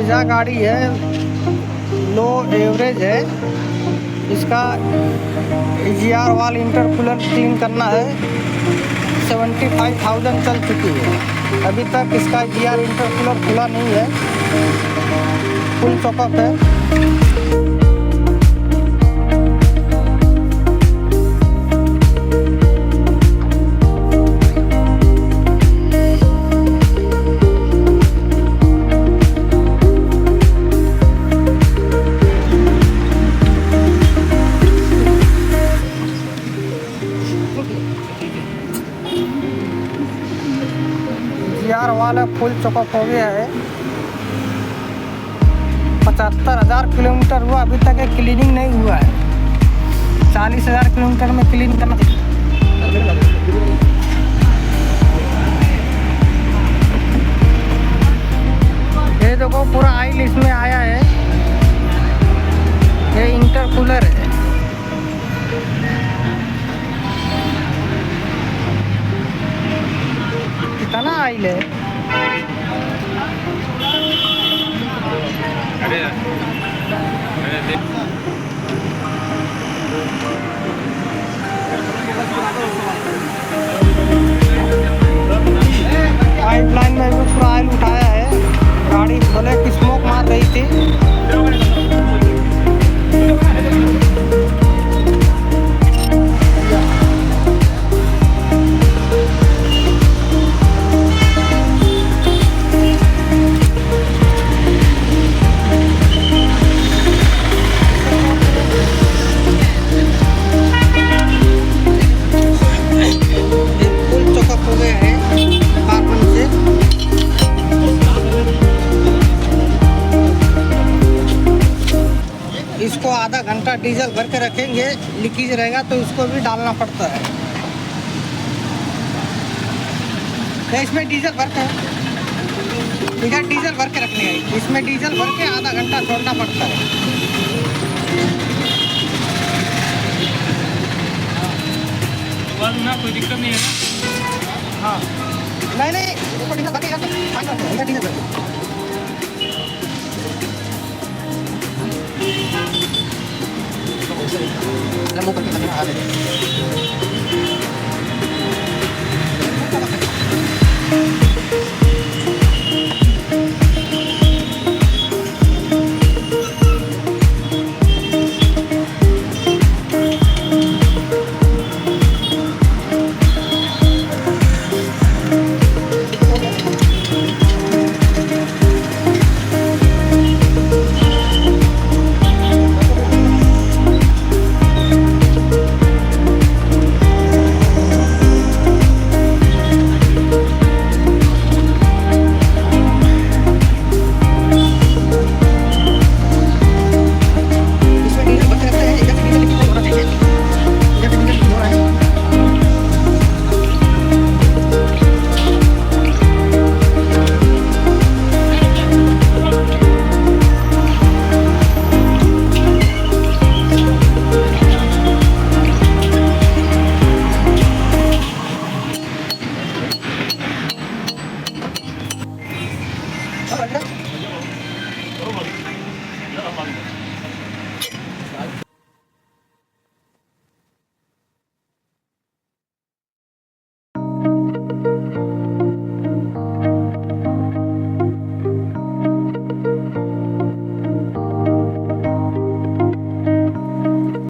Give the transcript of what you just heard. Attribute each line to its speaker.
Speaker 1: Brezza गाड़ी है, लो average है। इसका EGR वाल इंटरकूलर क्लीन करना है। 75,000 चल चुकी है, अभी तक इसका EGR इंटरकूलर खुला नहीं है, फुल चॉकअप है। EGR वाला फुल चॉकअप हो गया है। 75,000 किलोमीटर हुआ, अभी तक एक क्लीनिंग नहीं हुआ है। 40,000 किलोमीटर में क्लीन करना चाहिए। ये देखो पूरा ऑयल इसमें आया है, ये इंटरकूलर है। कितना ऑयल है? पाइपलाइन में भी पूरा ऑयल उठाया है। गाड़ी भले की स्मोक मार रही थी। इसको आधा घंटा डीजल भर के रखेंगे, लीकेज रहेगा तो इसको भी डालना पड़ता है। तो इसमें डीजल भर के, इधर डीजल भर के रखने है, इसमें डीजल भर के आधा घंटा छोड़ना पड़ता है। ना कोई दिक्कत नहीं है ना? हाँ, नहीं,